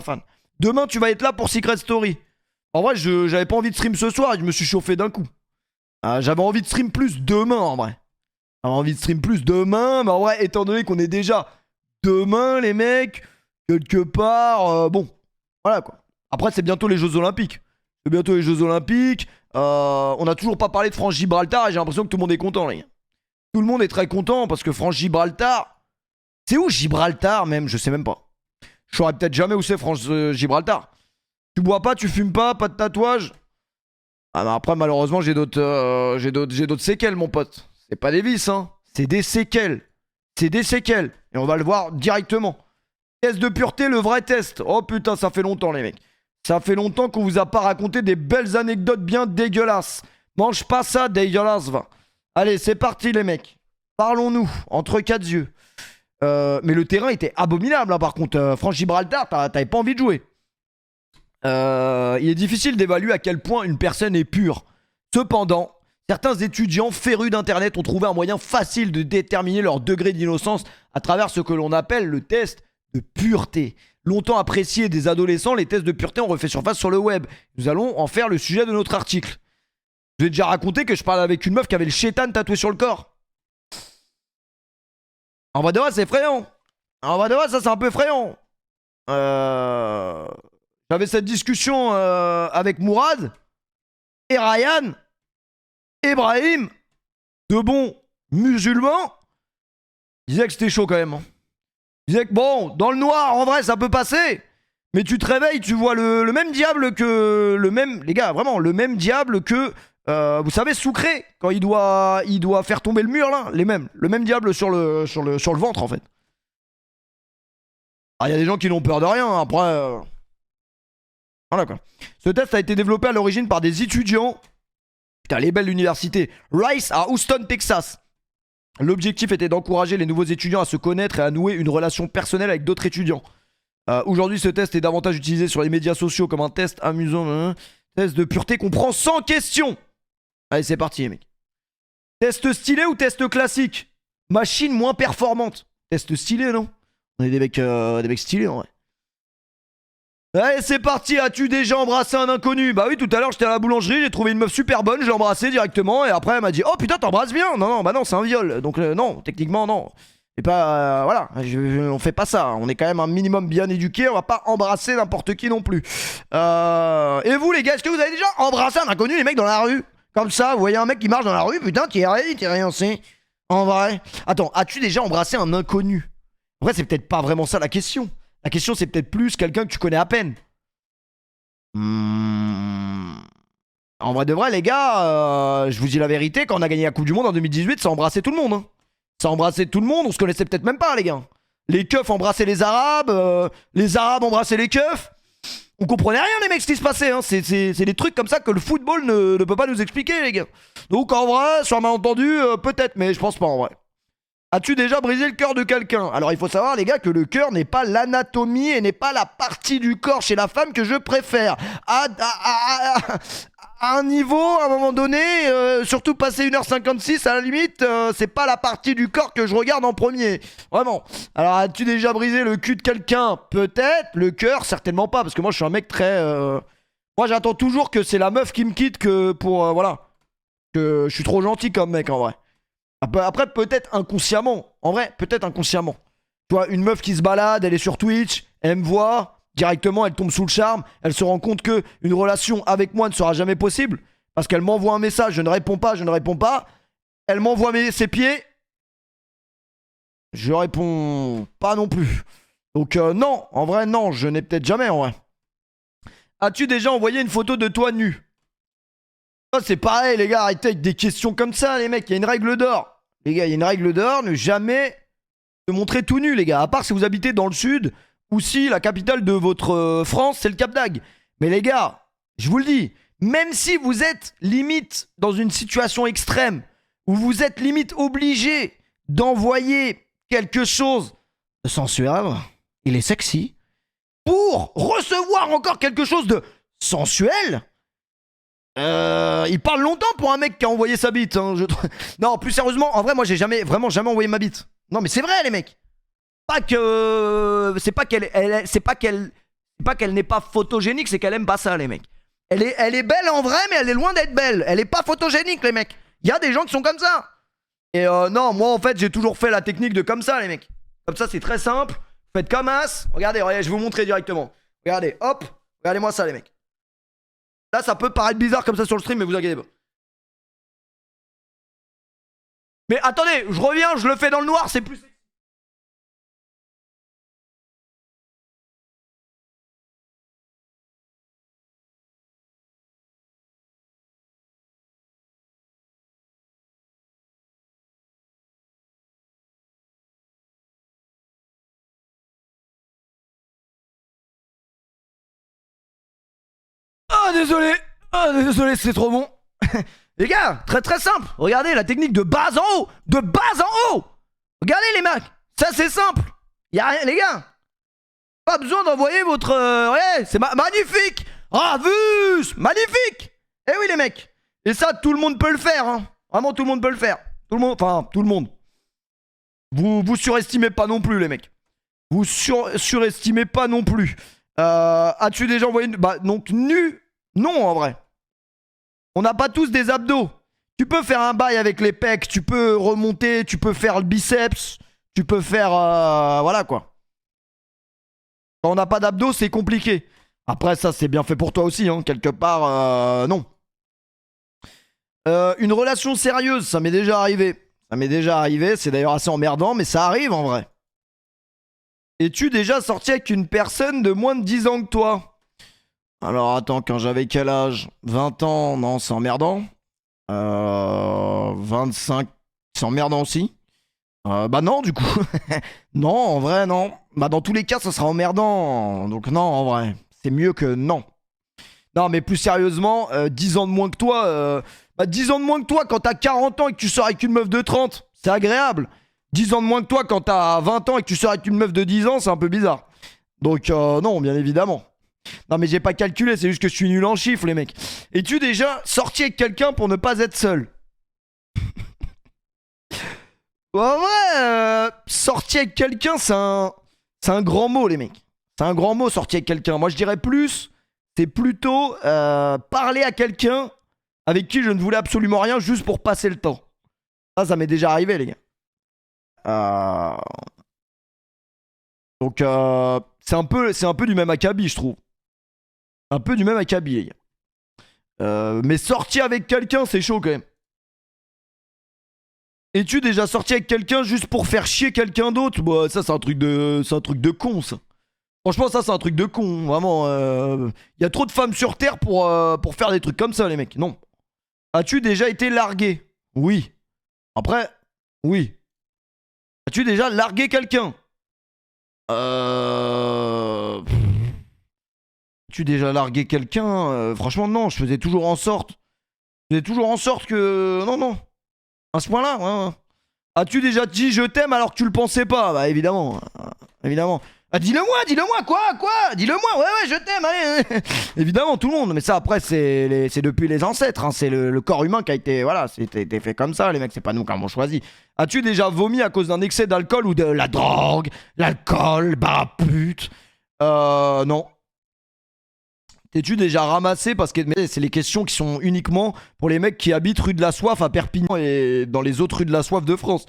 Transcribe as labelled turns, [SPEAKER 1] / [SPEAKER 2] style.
[SPEAKER 1] fan. Demain, tu vas être là pour Secret Story. En vrai, j'avais pas envie de stream ce soir et je me suis chauffé d'un coup. J'avais envie de stream plus demain, en vrai. J'avais envie de stream plus demain, mais en vrai, étant donné qu'on est déjà demain, les mecs, quelque part, bon, voilà quoi. Après, c'est bientôt les Jeux Olympiques. C'est bientôt les Jeux Olympiques. On a toujours pas parlé de France Gibraltar et j'ai l'impression que tout le monde est content, les gars. Tout le monde est très content parce que France Gibraltar. C'est où Gibraltar même? Je sais même pas. Je saurais peut-être jamais où c'est France Gibraltar. Tu bois pas, tu fumes pas, pas de tatouage. Ah mais après malheureusement j'ai d'autres séquelles mon pote. C'est pas des vices hein. C'est des séquelles. C'est des séquelles. Et on va le voir directement. Test de pureté, le vrai test. Oh putain ça fait longtemps les mecs. Ça fait longtemps qu'on vous a pas raconté des belles anecdotes bien dégueulasses. Mange pas ça dégueulasse va. Allez c'est parti les mecs. Parlons-nous entre quatre yeux. Mais le terrain était abominable hein, par contre. France Gibraltar t'avais pas envie de jouer. Il est difficile d'évaluer à quel point une personne est pure. Cependant, certains étudiants férus d'internet ont trouvé un moyen facile de déterminer leur degré d'innocence à travers ce que l'on appelle le test de pureté. Longtemps apprécié des adolescents, les tests de pureté ont refait surface sur le web. Nous allons en faire le sujet de notre article. Je vous ai déjà raconté que je parlais avec une meuf qui avait le chétan tatoué sur le corps. En vrai de vrai, c'est effrayant. En vrai de vrai, ça c'est un peu effrayant. J'avais cette discussion avec Mourad et Ryan, Ibrahim, de bons musulmans. Ils disaient que c'était chaud quand même. Ils disaient que bon, dans le noir, en vrai, ça peut passer. Mais tu te réveilles, tu vois le même diable que... Les gars, vraiment, le même diable que... vous savez, Soucré, quand il doit faire tomber le mur, là. Le même diable sur le ventre, en fait. Ah, il y a des gens qui n'ont peur de rien, après... Voilà quoi. Ce test a été développé à l'origine par des étudiants. Putain, les belles universités. Rice à Houston, Texas. L'objectif était d'encourager les nouveaux étudiants à se connaître et à nouer une relation personnelle avec d'autres étudiants. Aujourd'hui, ce test est davantage utilisé sur les médias sociaux comme un test amusant. Test de pureté qu'on prend sans question. Allez, c'est parti, les mecs. Test stylé ou test classique? Machine moins performante. Test stylé, non? On est des mecs stylés, en vrai. Allez, c'est parti. As-tu déjà embrassé un inconnu? Bah oui, tout à l'heure, j'étais à la boulangerie, j'ai trouvé une meuf super bonne, je l'ai embrassée directement, et après, elle m'a dit oh putain, t'embrasses bien. Non, non, bah non, c'est un viol. Donc, non, techniquement, non. Et pas. Voilà, on fait pas ça. On est quand même un minimum bien éduqué, on va pas embrasser n'importe qui non plus. Et vous, les gars, est-ce que vous avez déjà embrassé un inconnu, les mecs, dans la rue? Comme ça, vous voyez un mec qui marche dans la rue, putain, t'es rien, c'est. En vrai. Attends, as-tu déjà embrassé un inconnu? En vrai, c'est peut-être pas vraiment ça la question. La question, c'est peut-être plus quelqu'un que tu connais à peine. En vrai de vrai, les gars, je vous dis la vérité, quand on a gagné la Coupe du Monde en 2018, ça embrassait tout le monde. Hein. Ça embrassait tout le monde, on se connaissait peut-être même pas, les gars. Les keufs embrassaient les Arabes embrassaient les keufs. On comprenait rien, les mecs, ce qui se passait. Hein. C'est des trucs comme ça que le football ne peut pas nous expliquer, les gars. Donc en vrai, sur un malentendu, peut-être, mais je pense pas en vrai. As-tu déjà brisé le cœur de quelqu'un? Alors il faut savoir les gars que le cœur n'est pas l'anatomie et n'est pas la partie du corps chez la femme que je préfère. À un niveau, à un moment donné, surtout passé 1h56 à la limite, c'est pas la partie du corps que je regarde en premier. Vraiment. Alors as-tu déjà brisé le cul de quelqu'un? Peut-être. Le cœur, certainement pas. Parce que moi je suis un mec très... Moi j'attends toujours que c'est la meuf qui me quitte que pour... voilà. Que je suis trop gentil comme mec en vrai. Après, peut-être inconsciemment. En vrai, peut-être inconsciemment. Tu vois, une meuf qui se balade, elle est sur Twitch, elle me voit, directement, elle tombe sous le charme, elle se rend compte que une relation avec moi ne sera jamais possible, parce qu'elle m'envoie un message, je ne réponds pas, elle m'envoie ses pieds, je réponds pas non plus. Donc non, en vrai, non, je n'ai peut-être jamais, en vrai. As-tu déjà envoyé une photo de toi nu? Oh, c'est pareil, les gars, arrêtez avec des questions comme ça, les mecs. Il y a une règle d'or. Les gars, il y a une règle d'or, ne jamais se montrer tout nu, les gars. À part si vous habitez dans le sud, ou si la capitale de votre France, c'est le Cap d'Agde. Mais les gars, je vous le dis, même si vous êtes limite dans une situation extrême, où vous êtes limite obligé d'envoyer quelque chose de sensuel, il est sexy, pour recevoir encore quelque chose de sensuel. Il parle longtemps pour un mec qui a envoyé sa bite. Hein, non, plus sérieusement, en vrai, moi j'ai vraiment jamais envoyé ma bite. Non, mais c'est vrai, les mecs. C'est pas qu'elle C'est pas qu'elle n'est pas photogénique, c'est qu'elle aime pas ça, les mecs. Elle est belle en vrai, mais elle est loin d'être belle. Elle est pas photogénique, les mecs. Il y a des gens qui sont comme ça. Et non, moi, en fait, j'ai toujours fait la technique de comme ça, les mecs. Comme ça, c'est très simple. Vous faites comme as. Regardez, regardez, je vais vous montrer directement. Regardez, hop. Regardez-moi ça, les mecs. Là, ça peut paraître bizarre comme ça sur le stream, mais vous inquiétez pas. Mais attendez, je reviens, je le fais dans le noir, c'est plus sexy. Oh, désolé. Oh, désolé, c'est trop bon. Les gars, très très simple. Regardez la technique de bas en haut. De bas en haut. Regardez les mecs. Ça, c'est simple. Y'a rien, les gars. Pas besoin d'envoyer votre... ouais, c'est magnifique. Ravus. Magnifique. Eh oui, les mecs. Et ça, tout le monde peut le faire. Hein. Vraiment, tout le monde peut le faire. Tout le monde... Enfin, tout le monde. Vous surestimez pas non plus, les mecs. Vous surestimez pas non plus. As-tu déjà envoyé une... Bah, donc, nu. Non, en vrai. On n'a pas tous des abdos. Tu peux faire un bail avec les pecs, tu peux remonter, tu peux faire le biceps, tu peux faire... voilà, quoi. Quand on n'a pas d'abdos, c'est compliqué. Après, ça, c'est bien fait pour toi aussi, hein. Quelque part, non. Une relation sérieuse, ça m'est déjà arrivé. Ça m'est déjà arrivé, c'est d'ailleurs assez emmerdant, mais ça arrive, en vrai. Es-tu déjà sorti avec une personne de moins de 10 ans que toi? Alors attends, quand j'avais quel âge? 20 ans, non, c'est emmerdant. 25, c'est emmerdant aussi. Bah non, du coup. Non, en vrai, non. Bah dans tous les cas, ça sera emmerdant. Donc non, en vrai. C'est mieux que non. Non, mais plus sérieusement, 10 ans de moins que toi... bah 10 ans de moins que toi quand t'as 40 ans et que tu sors avec une meuf de 30, c'est agréable. 10 ans de moins que toi quand t'as 20 ans et que tu sors avec une meuf de 10 ans, c'est un peu bizarre. Donc non, bien évidemment. Non mais j'ai pas calculé, c'est juste que je suis nul en chiffres les mecs. Es-tu déjà sorti avec quelqu'un pour ne pas être seul? En vrai, sorti avec quelqu'un, c'est un grand mot les mecs. C'est un grand mot sorti avec quelqu'un. Moi je dirais plus, c'est plutôt parler à quelqu'un avec qui je ne voulais absolument rien juste pour passer le temps. Ça m'est déjà arrivé les gars. Donc c'est un peu du même acabit je trouve. Un peu du même acabit, les gars. Mais sortir avec quelqu'un, c'est chaud quand même. Es-tu déjà sorti avec quelqu'un juste pour faire chier quelqu'un d'autre? Bah, ça, c'est un truc de con, ça. Franchement, ça, c'est un truc de con. Vraiment, y a trop de femmes sur Terre pour faire des trucs comme ça, les mecs. Non. As-tu déjà été largué? Oui. Après, oui. As-tu déjà largué quelqu'un? As-tu déjà largué quelqu'un? Franchement, non. Je faisais toujours en sorte. Je faisais toujours en sorte que... Non, non. À ce point-là, ouais. As-tu déjà dit je t'aime alors que tu le pensais pas? Bah évidemment. Évidemment. Ah dis-le-moi, quoi? Dis-le-moi, ouais, je t'aime, allez. Évidemment, tout le monde. Mais ça, après, c'est depuis les ancêtres. Hein. C'est le corps humain qui a été... Voilà, c'était fait comme ça, les mecs. C'est pas nous qui avons choisi. As-tu déjà vomi à cause d'un excès d'alcool ou de la drogue? L'alcool, bah pute. Non. T'es-tu déjà ramassé? Parce que c'est les questions qui sont uniquement pour les mecs qui habitent rue de la Soif à Perpignan et dans les autres rues de la Soif de France.